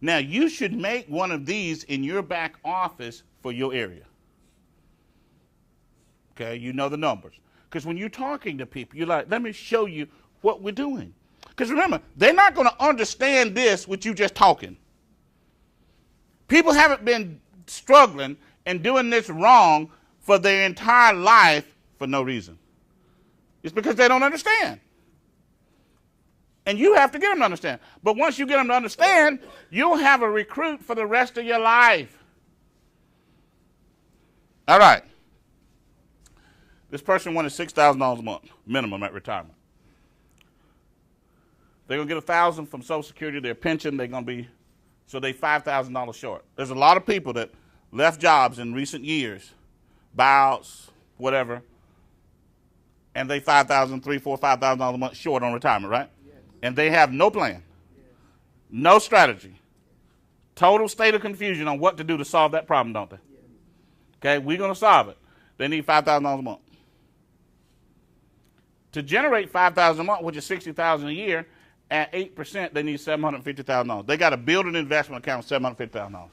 Now, you should make one of these in your back office for your area. Okay, you know the numbers. Because when you're talking to people, you're like, let me show you what we're doing. Because remember, they're not going to understand this with you just talking. People haven't been struggling and doing this wrong for their entire life for no reason. It's because they don't understand. And you have to get them to understand. But once you get them to understand, you'll have a recruit for the rest of your life. All right. This person wanted $6,000 a month minimum at retirement. They're going to get $1,000 from Social Security, their pension, they're going to be, so they're $5,000 short. There's a lot of people that left jobs in recent years, buyouts, whatever, and they $5,000, $3,000, $4,000, $5,000 a month short on retirement, right? Yes. And they have no plan, no strategy, total state of confusion on what to do to solve that problem, don't they? Yes. Okay, we're going to solve it. They need $5,000 a month. To generate $5,000 a month, which is $60,000 a year, at 8%, they need $750,000. They got to build an investment account with $750,000.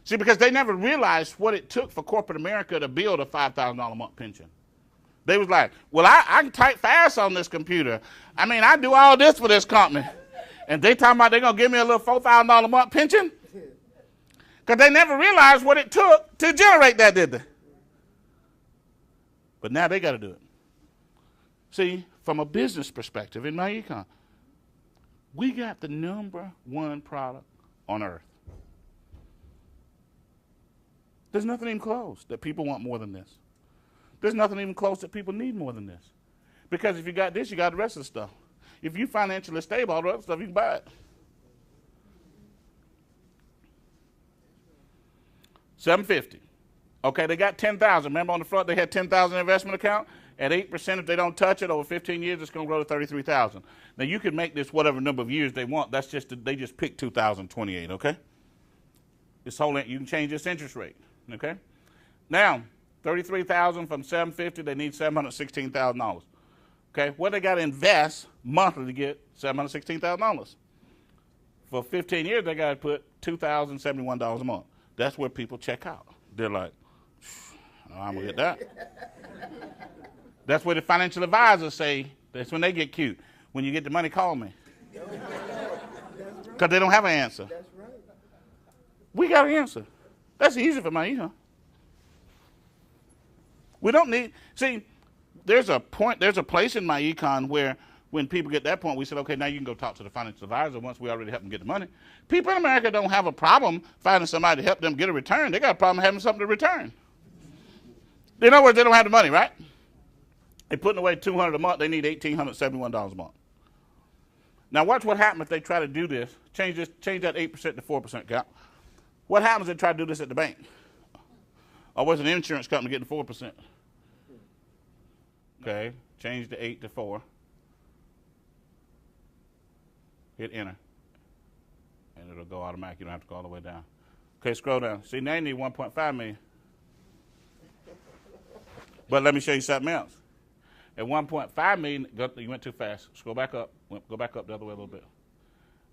See, because they never realized what it took for corporate America to build a $5,000 a month pension. They was like, well, I can type fast on this computer. I mean, I do all this for this company. And they talking about they're going to give me a little $4,000 a month pension? Because they never realized what it took to generate that, did they? But now they got to do it. See, from a business perspective, in my econ, we got the #1 product on earth. There's nothing even close that people want more than this. There's nothing even close that people need more than this. Because if you got this, you got the rest of the stuff. If you're financially stable, all the other stuff, you can buy it. $750. Okay, they got $10,000. Remember on the front they had $10,000 investment account? At 8%, if they don't touch it over 15 years, it's going to grow to $33,000. Now, you can make this whatever number of years they want. That's just they just picked 2028, okay? This whole, you can change this interest rate, okay? Now, $33,000 from $750, they need $716,000. Okay, what they got to invest monthly to get $716,000? For 15 years, they got to put $2,071 a month. That's where people check out. They're like, I'm going to get that. That's where the financial advisors say, that's when they get cute. When you get the money, call me. Because they don't have an answer. That's right. We got an answer. That's easy for my econ. We don't need, see, there's a place in my econ where when people get that point, we said, okay, now you can go talk to the financial advisor once we already helped them get the money. People in America don't have a problem finding somebody to help them get a return. They got a problem having something to return. In other words, they don't have the money, right? They're putting away $200 a month. They need $1,871 a month. Now, watch what happens if they try to do this. Change that 8% to 4% cap. What happens if they try to do this at the bank? Or was an insurance company getting 4%? Okay, change the 8 to 4. Hit enter. And it'll go automatic. You don't have to go all the way down. Okay, scroll down. See, now you need 1.5 million. But let me show you something else. At 1.5 million, you went too fast. Scroll back up. Go back up the other way a little bit.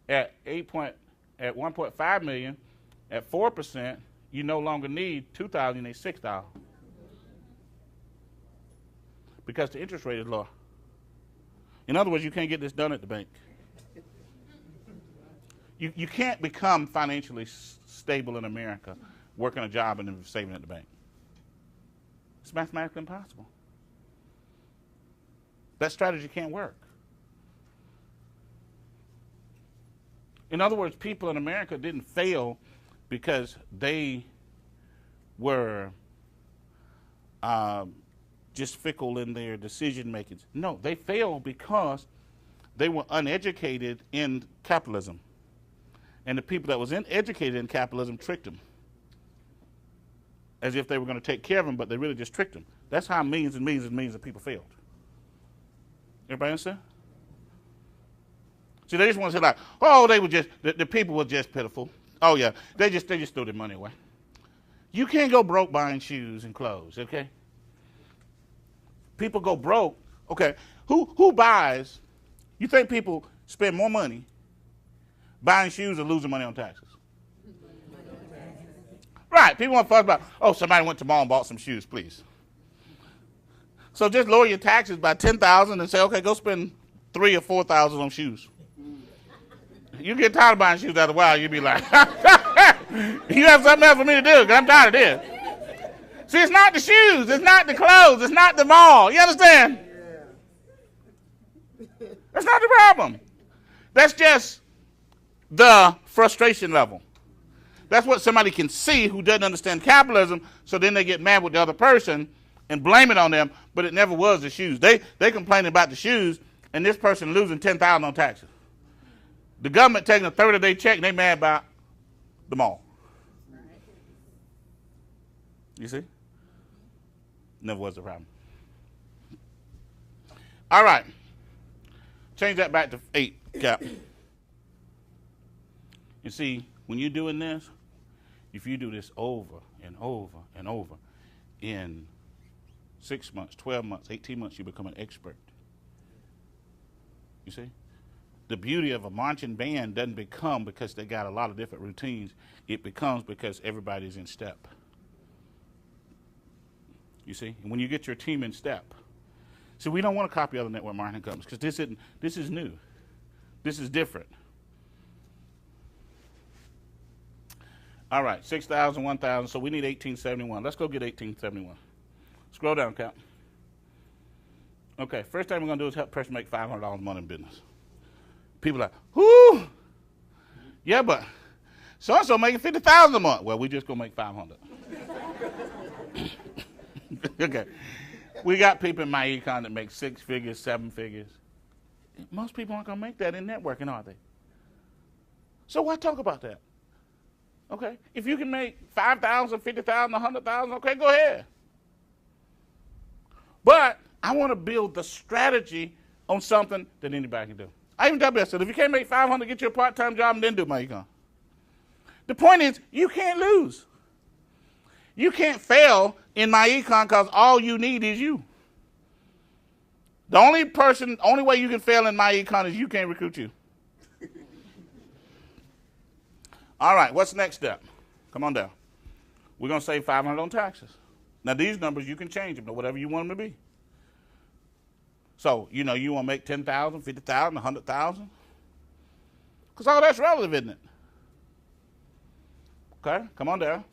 At 1.5 million, at 4%, you no longer need $2,000, you need $6,000. Because the interest rate is lower. In other words, you can't get this done at the bank. You can't become financially stable in America working a job and then saving at the bank. It's mathematically impossible. That strategy can't work. In other words, people in America didn't fail because they were just fickle in their decision making. No, they failed because they were uneducated in capitalism. And the people that was educated in capitalism tricked them. As if they were going to take care of them, but they really just tricked them. That's how millions and millions and millions of people failed. Everybody understand? See, they just want to say like, oh, they were just, the people were just pitiful. Oh yeah, they just threw their money away. You can't go broke buying shoes and clothes, okay? People go broke. Okay, who buys? You think people spend more money Buying shoes or losing money on taxes? Right. People want to fuss about, oh, somebody went to the mall and bought some shoes, please. So just lower your taxes by $10,000 and say, okay, go spend $3,000 or $4,000 on shoes. You get tired of buying shoes after a while, you'll be like, you have something else for me to do because I'm tired of this. See, it's not the shoes, it's not the clothes, it's not the mall. You understand? That's not the problem. That's just the frustration level. That's what somebody can see who doesn't understand capitalism, so then they get mad with the other person and blame it on them, but it never was the shoes. They complaining about the shoes, and this person losing $10,000 on taxes. The government taking a third of their check, and they mad about the mall. You see? Never was a problem. All right. Change that back to 8, Cap. You see, when you're doing this, if you do this over and over and over, in 6 months, 12 months, 18 months, you become an expert. You see? The beauty of a marching band doesn't become because they got a lot of different routines. It becomes because everybody's in step. You see? And when you get your team in step. See, we don't want to copy other network marketing companies because this is new. This is different. All right, 6,000, 1,000, so we need 1871. Let's go get 1871. Scroll down, Cap. Okay, first thing we're going to do is help a person make $500 a month in business. People are like, whoo, yeah, but so-and-so making $50,000 a month. Well, we just going to make 500. Okay. We got people in my econ that make 6 figures, 7 figures. Most people aren't going to make that in networking, are they? So why talk about that? Okay. If you can make 5,000, 50,000, 100,000, okay, go ahead. But I want to build the strategy on something that anybody can do. I even tell people, I said, if you can't make 500, get you a part-time job and then do my econ. The point is, you can't lose. You can't fail in my econ because all you need is you. The only way you can fail in my econ is you can't recruit you. All right, what's the next step? Come on down. We're going to save $500 on taxes. Now, these numbers, you can change them to whatever you want them to be. So, you want to make 10,000, 50,000, 100,000? Because all that's relative, isn't it? Okay, come on down.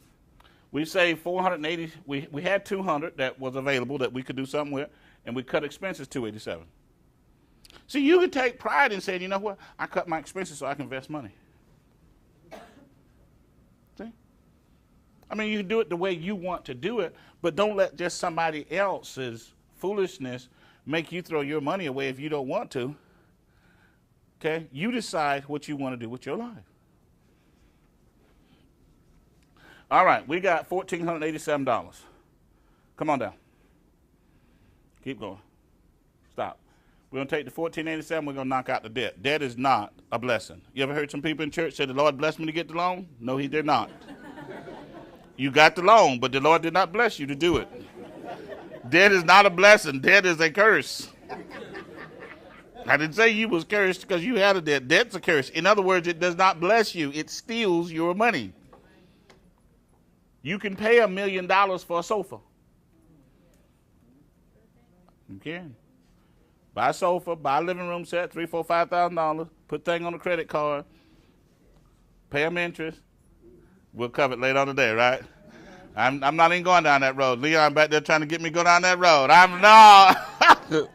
We saved 480. We had 200 that was available that we could do something with, and we cut expenses 287. See, you can take pride in saying, you know what? I cut my expenses so I can invest money. See? I mean, you can do it the way you want to do it, but don't let just somebody else's foolishness make you throw your money away if you don't want to. Okay? You decide what you want to do with your life. All right, we got $1,487. Come on down. Keep going. Stop. We're going to take the $1,487, we're going to knock out the debt. Debt is not a blessing. You ever heard some people in church say, the Lord blessed me to get the loan? No, he did not. You got the loan, but the Lord did not bless you to do it. Debt is not a blessing. Debt is a curse. I didn't say you was cursed because you had a debt. Debt's a curse. In other words, it does not bless you. It steals your money. You can pay $1 million for a sofa. You can. Buy a sofa, buy a living room set, $3,000, $4,000, $5,000, put thing on a credit card, pay them interest. We'll cover it later on today, right? I'm not even going down that road. Leon back there trying to get me to go down that road. I'm not.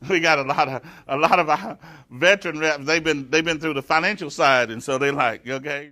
We got a lot of our veteran reps. They've been through the financial side, and so they like, okay.